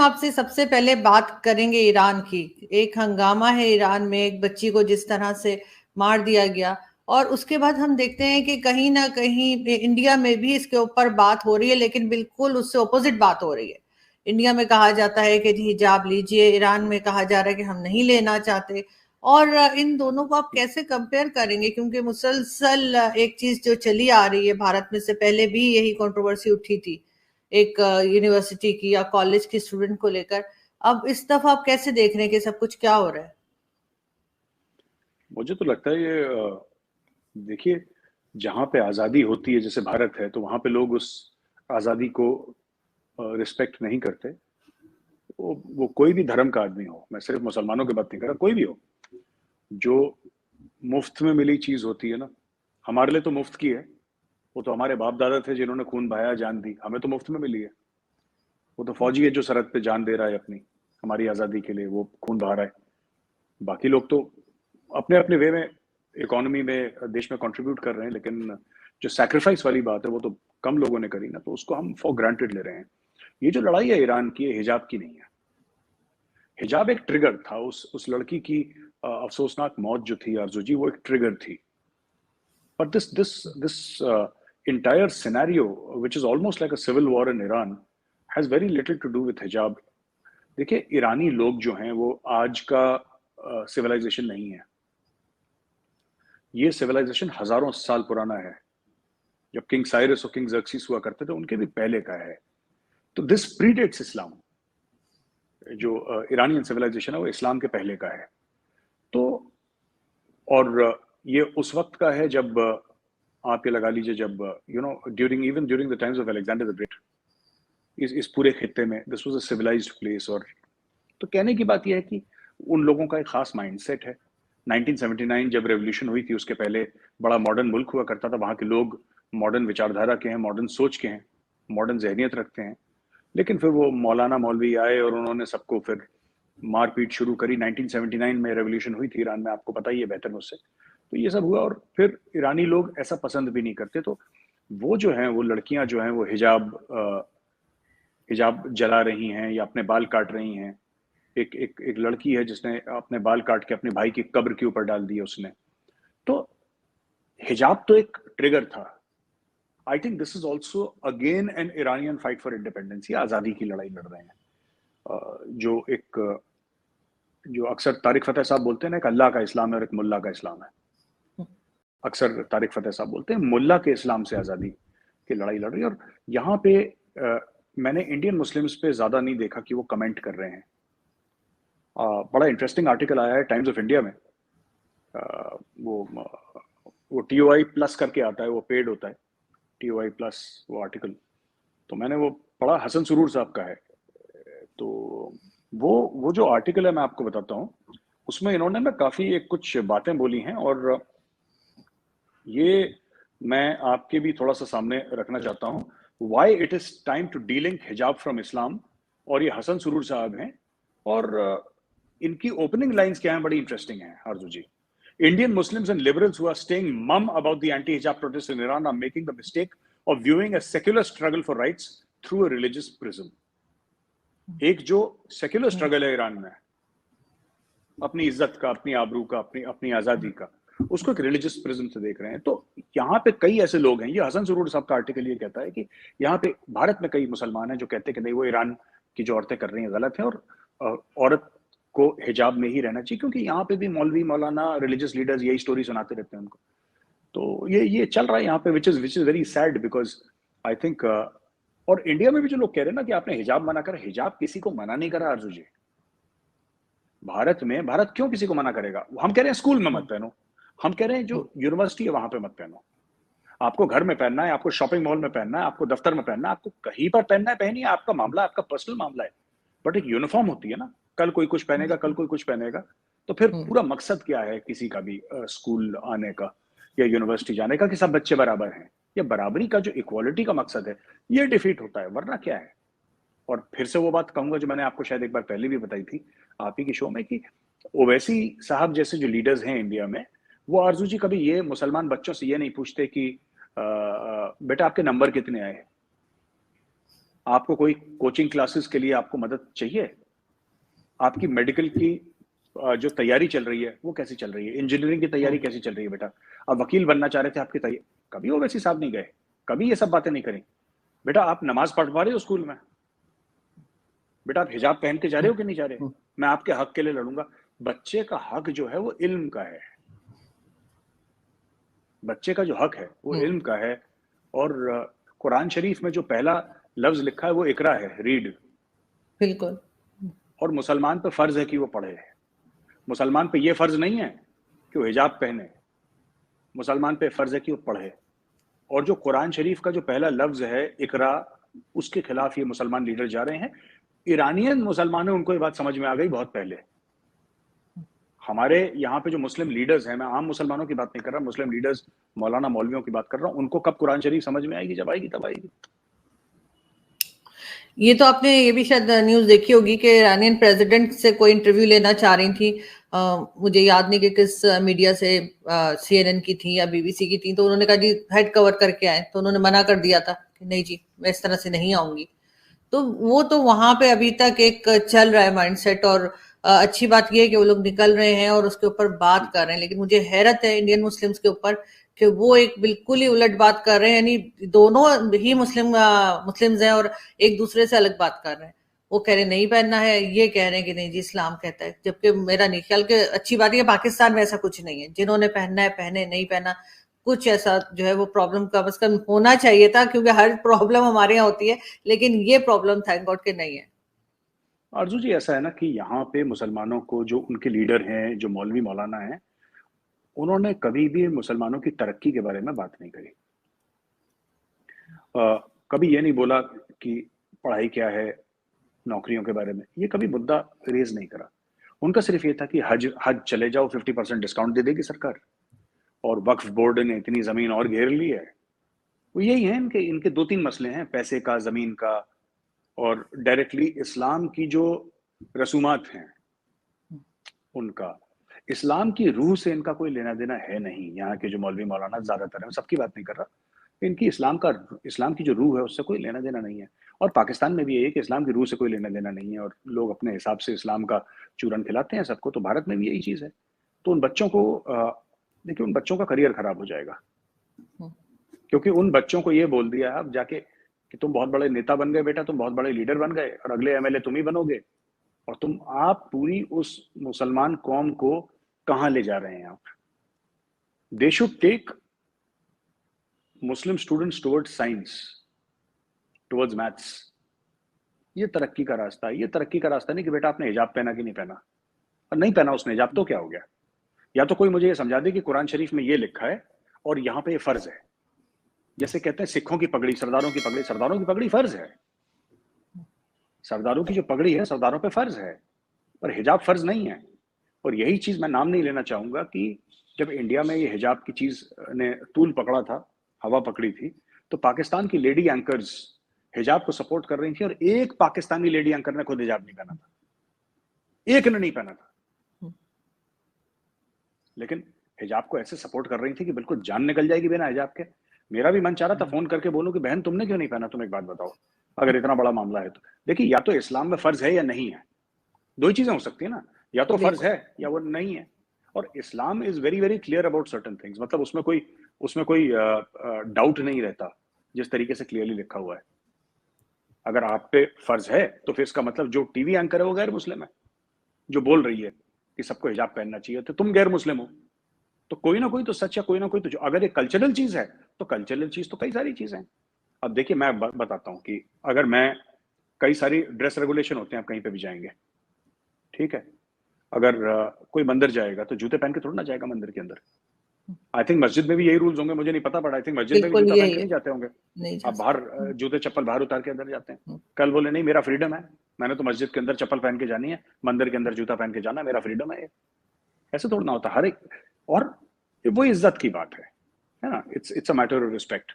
आपसे सबसे पहले बात करेंगे ईरान की। एक हंगामा है ईरान में, एक बच्ची को जिस तरह से मार दिया गया, और उसके बाद हम देखते हैं कि कहीं ना कहीं इंडिया में भी इसके ऊपर बात हो रही है, लेकिन बिल्कुल उससे ऑपोजिट बात हो रही है। इंडिया में कहा जाता है कि जी हिजाब लीजिए, ईरान में कहा जा रहा है कि हम नहीं लेना चाहते। और इन दोनों को आप कैसे कंपेयर करेंगे? क्योंकि मुसलसल एक चीज जो चली आ रही है, भारत में से पहले भी यही कंट्रोवर्सी उठी थी एक यूनिवर्सिटी की या कॉलेज की स्टूडेंट को लेकर। अब इस दफा आप कैसे देख रहे हैं कि सब कुछ क्या हो रहा है? मुझे तो लगता है ये देखिए, जहाँ पे आज़ादी होती है जैसे भारत है, तो वहाँ पे लोग उस आज़ादी को रिस्पेक्ट नहीं करते। वो कोई भी धर्म का आदमी हो, मैं सिर्फ मुसलमानों की बात नहीं कर रहा, कोई भी हो, जो मुफ्त में मिली चीज़ होती है ना, हमारे लिए तो मुफ्त की है। वो तो हमारे बाप दादा थे जिन्होंने खून बहाया, जान दी, हमें तो मुफ्त में मिली है। वो तो फौजी है जो सरहद पे जान दे रहा है अपनी, हमारी आज़ादी के लिए वो खून बहा रहा है। बाकी लोग तो अपने अपने वे में इकोनॉमी में, देश में कंट्रीब्यूट कर रहे हैं, लेकिन जो सैक्रिफाइस वाली बात है वो तो कम लोगों ने करी ना, तो उसको हम फॉर ग्रांटेड ले रहे हैं। ये जो लड़ाई है ईरान की, हिजाब की नहीं है। हिजाब एक ट्रिगर था, उस लड़की की अफसोसनाक मौत जो थी आरजू जी, वो एक ट्रिगर थी। But this entire scenario, which is almost like a civil war in Iran, has very little to do with hijab. देखिए, ईरानी लोग जो हैं वो आज का सिविलाइजेशन नहीं है। ये सिविलाइजेशन हजारों साल पुराना है। जब किंग साइरस और किंग जर्क्सिस हुआ करते थे, उनके भी पहले का है। तो दिस प्रीडेट्स इस्लाम। जो ईरानियन सिविलाइजेशन है वो इस्लाम के पहले का है। तो और ये उस वक्त का है जब आप ये लगा लीजिए, जब during the times of Alexander the Great, इस पूरे खित्ते में this was a civilised place. और तो कहने की बात यह है कि उन लोगों का एक खास माइंडसेट है। 1979 जब रेवोल्यूशन हुई थी, उसके पहले बड़ा मॉडर्न मुल्क हुआ करता था। वहाँ के लोग मॉडर्न विचारधारा के हैं, मॉडर्न सोच के हैं, मॉडर्न जहनियत रखते हैं। लेकिन फिर वो मौलाना मौलवी आए और उन्होंने सबको फिर मारपीट शुरू करी। 1979 में रेवोल्यूशन हुई थी ईरान में, आपको पता ही है बेहतर मुझसे। तो ये सब हुआ, और फिर ईरानी लोग ऐसा पसंद भी नहीं करते। तो वो जो हैं, वो लड़कियां जो हैं, वो हिजाब जला रही हैं या अपने बाल काट रही हैं। एक लड़की है जिसने अपने बाल काट के अपने भाई की कब्र के ऊपर डाल दिए उसने। तो हिजाब तो एक ट्रिगर था। I think this is also again an Iranian fight for independence. ये आज़ादी की लड़ाई लड़ रहे हैं। जो अक्सर तारिक फतेह साहब बोलते हैं ना, एक अल्लाह का इस्लाम है और एक मुल्ला का इस्लाम है। अक्सर तारिक फतेह साहब बोलते हैं मुल्ला के इस्लाम से आज़ादी की लड़ाई लड़ रही है। और यहाँ पे मैंने इंडियन मुस्लिम्स पे ज़्यादा नहीं देखा कि वो कमेंट कर रहे हैं। बड़ा इंटरेस्टिंग आर्टिकल आया है टाइम्स ऑफ इंडिया में। वो TOI प्लस करके आता है, वो पेड होता है, TOI प्लस वो आर्टिकल। तो मैंने वो पढ़ा, हसन सुरूर साहब का है। तो वो जो आर्टिकल है मैं आपको बताता हूँ। उसमें इन्होंने ना काफ़ी एक कुछ बातें बोली हैं, और ये मैं आपके भी थोड़ा सा सामने रखना चाहता हूँ। Why it is time to delink hijab from Islam. और ये हसन सुरूर साहब हैं, और इनकी ओपनिंग लाइंस क्या हैं, बड़ी इंटरेस्टिंग है आरजू जी। Indian Muslims and liberals who are staying mum about the anti-hijab protests in Iran are making the mistake of viewing a secular struggle for rights through a religious prism. एक जो secular struggle है Iran में, अपनी इज्जत का, अपनी आबरू का, अपनी आजादी का, उसको एक रिलीजियस प्रिज्म से देख रहे हैं। तो यहाँ पे कई ऐसे लोग हैं, ये हसन सुरूर साहब का आर्टिकल ये कहता है कि यहाँ पे भारत में कई मुसलमान हैं जो कहते हैं कि नहीं, वो ईरान की जो औरतें कर रही हैं गलत है, और औरत को हिजाब में ही रहना चाहिए, क्योंकि यहाँ पे भी मौलवी मौलाना रिलीजियस लीडर्स यही स्टोरी सुनाते रहते हैं उनको। तो ये चल रहा है यहाँ पे, which is very sad, because I think और इंडिया में भी जो लोग कह रहे हैं ना कि आपने हिजाब मना कर, हिजाब किसी को मना नहीं करा अर्जु जी। भारत क्यों किसी को मना करेगा? हम कह रहे हैं स्कूल में मत पहनो, हम कह रहे हैं जो यूनिवर्सिटी है वहां पे मत पहनो। आपको घर में पहनना है, आपको शॉपिंग मॉल में पहनना है, आपको दफ्तर में पहनना है, आपको कहीं पर पहनना है पहनिए, आपका मामला, आपका पर्सनल मामला है। बट एक यूनिफॉर्म होती है ना, कल कोई कुछ पहनेगा, कल कोई कुछ पहनेगा। तो फिर पूरा मकसद क्या है किसी का भी स्कूल आने का या यूनिवर्सिटी जाने का, कि सब बच्चे बराबर हैं? या बराबरी का जो इक्वालिटी का मकसद है, ये डिफीट होता है, वरना क्या है? और फिर से वो बात कहूंगा जो मैंने आपको शायद एक बार पहले भी बताई थी आप ही की शो में, कि ओवैसी साहब जैसे जो लीडर्स हैं इंडिया में, वो आरजू जी कभी ये मुसलमान बच्चों से ये नहीं पूछते कि बेटा आपके नंबर कितने आए। आपको कोई कोचिंग क्लासेस के लिए आपको मदद चाहिए? आपकी मेडिकल की जो तैयारी चल रही है वो कैसी चल रही है? इंजीनियरिंग की तैयारी कैसी चल रही है बेटा? आप वकील बनना चाह रहे थे, आपकी तैयारी कभी ओवैसी साहब नहीं गए, कभी ये सब बातें नहीं करी। बेटा आप नमाज पढ़ पा रहे हो स्कूल में? बेटा आप हिजाब पहन के जा रहे हो कि नहीं जा रहे? मैं आपके हक के लिए लड़ूंगा। बच्चे का हक जो है वो इल्म का है, बच्चे का जो हक है वो इल्म का है। और कुरान शरीफ में जो पहला लफ्ज लिखा है वो इकरा है, रीड। बिल्कुल। और मुसलमान पे फर्ज है कि वो पढ़े। मुसलमान पे ये फर्ज नहीं है कि वो हिजाब पहने, मुसलमान पे फर्ज है कि वो पढ़े। और जो कुरान शरीफ का जो पहला लफ्ज है इकरा, उसके खिलाफ ये मुसलमान लीडर जा रहे हैं। ईरानियन मुसलमान है, उनको ये बात समझ में आ गई बहुत पहले। हमारे यहाँ पे जो मुस्लिम लीडर्स हैं, मैं आम मुसलमानों की बात नहीं कर रहा, मुस्लिम लीडर्स, मौलाना मौलवियों की बात कर रहा हूँ, उनको कब कुरान शरीफ समझ में आएगी? जब आएगी तब आएगी। ये तो आपने ये भी शायद न्यूज देखी होगी कि ईरानियन प्रेसिडेंट से कोई इंटरव्यू लेना चाह रही थी। मुझे याद नहीं कि किस मीडिया से, CNN की थी या BBC की थी, तो उन्होंने कहा जी हेड कवर करके आए, तो उन्होंने मना कर दिया था कि नहीं जी मैं इस तरह से नहीं आऊंगी। तो वो तो वहां पे अभी तक एक चल रहा है माइंडसेट। और अच्छी बात ये है कि वो लोग निकल रहे हैं और उसके ऊपर बात कर रहे हैं, लेकिन मुझे हैरत है इंडियन मुस्लिम्स के ऊपर कि वो एक बिल्कुल ही उलट बात कर रहे हैं। यानी दोनों ही मुस्लिम्स हैं और एक दूसरे से अलग बात कर रहे हैं। वो कह रहे नहीं पहनना है, ये कह रहे हैं कि नहीं जी इस्लाम कहता है, जबकि मेरा नहीं ख्याल कि अच्छी बात है पाकिस्तान में ऐसा कुछ नहीं है। जिन्होंने पहनना है पहने, नहीं पहना कुछ ऐसा जो है वो प्रॉब्लम कम से कम होना चाहिए था, क्योंकि हर प्रॉब्लम हमारे यहाँ होती है, लेकिन ये प्रॉब्लम थैंक गॉड के नहीं है। आरजू जी ऐसा है ना कि यहाँ पे मुसलमानों को जो उनके लीडर हैं, जो मौलवी मौलाना हैं, उन्होंने कभी भी मुसलमानों की तरक्की के बारे में बात नहीं करी। कभी ये नहीं बोला कि पढ़ाई क्या है, नौकरियों के बारे में, ये कभी मुद्दा रेज नहीं करा। उनका सिर्फ ये था कि हज हज चले जाओ, 50% डिस्काउंट दे देगी सरकार, और वक्फ बोर्ड ने इतनी जमीन और घेर ली है। वो यही है इनके इनके दो तीन मसले हैं, पैसे का, जमीन का, और डायरेक्टली इस्लाम की जो रसूमात हैं उनका। इस्लाम की रूह से इनका कोई लेना देना है नहीं। यहाँ के जो मौलवी मौलाना ज्यादातर है, सबकी बात नहीं कर रहा, इनकी इस्लाम की जो रूह है उससे कोई लेना देना नहीं है। और पाकिस्तान में भी यही है कि इस्लाम की रूह से कोई लेना देना नहीं है, और लोग अपने हिसाब से इस्लाम का चूरन खिलाते हैं सबको। तो भारत में भी यही चीज है। तो उन बच्चों को देखिए, उन बच्चों का करियर खराब हो जाएगा, क्योंकि उन बच्चों को ये बोल दिया अब जाके कि तुम बहुत बड़े नेता बन गए बेटा, तुम बहुत बड़े लीडर बन गए, और अगले MLA तुम ही बनोगे। और आप पूरी उस मुसलमान कौम को कहां ले जा रहे हैं आप? They should take Muslim students towards science, towards maths. ये तरक्की का रास्ता है। ये तरक्की का रास्ता नहीं कि बेटा आपने हिजाब पहना कि नहीं पहना। और नहीं पहना उसने हिजाब तो क्या हो गया? या तो कोई मुझे ये समझा दे कि कुरान शरीफ में ये लिखा है और यहाँ पे ये फर्ज है। जैसे कहते हैं सिखों की पगड़ी, सरदारों की पगड़ी, सरदारों की पगड़ी फर्ज है। सरदारों की जो पगड़ी है सरदारों पे फर्ज है, पर हिजाब फर्ज नहीं है। और यही चीज मैं नाम नहीं लेना चाहूंगा कि जब इंडिया में ये हिजाब की चीज ने तूल पकड़ा था, हवा पकड़ी थी, तो पाकिस्तान की लेडी एंकर्स हिजाब को सपोर्ट कर रही थी, और एक पाकिस्तानी लेडी एंकर ने खुद हिजाब नहीं पहना था, एक ने नहीं पहना था। लेकिन हिजाब को ऐसे सपोर्ट कर रही थी कि बिल्कुल जान निकल जाएगी बिना हिजाब के। मेरा भी मन चाह रहा था फोन करके बोलूं कि बहन तुमने क्यों नहीं पहना, तुम एक बात बताओ, अगर इतना बड़ा मामला है तो। देखिए, या तो इस्लाम में फर्ज है या नहीं है, दो ही चीजें हो सकती है ना, या तो फर्ज है या वो नहीं है। और Islam is very very clear about certain things, मतलब उसमें कोई डाउट नहीं रहता, जिस तरीके से क्लियरली लिखा हुआ है। अगर आप पे फर्ज है तो फिर इसका मतलब जो टीवी एंकर है वो गैर मुस्लिम है, जो बोल रही है कि सबको हिजाब पहनना चाहिए, तो तुम गैर मुस्लिम हो। तो कोई ना कोई तो सच है, कोई ना कोई तो अगर ये कल्चरल चीज है तो कल्चरल चीज तो कई सारी चीजें हैं। अब देखिए, मैं बताता हूँ कि अगर मैं, कई सारी ड्रेस रेगुलेशन होते हैं, आप कहीं पे भी जाएंगे, ठीक है, अगर कोई मंदिर जाएगा तो जूते पहन के थोड़ा ना जाएगा मंदिर के अंदर। आई थिंक मस्जिद में भी यही रूल्स होंगे, मुझे नहीं पता, बट आई थिंक मस्जिद में भी जूता पहन के नहीं जाते होंगे। आप बाहर जूते चप्पल बाहर उतार के अंदर जाते हैं। कल बोले नहीं मेरा फ्रीडम है, मैंने तो मस्जिद के अंदर चप्पल पहन के जानी है, मंदिर के अंदर जूता पहन के जाना, मेरा फ्रीडम है। ऐसे थोड़ा ना होता हर एक। और वो इज्जत की बात है ना, it's a matter of respect.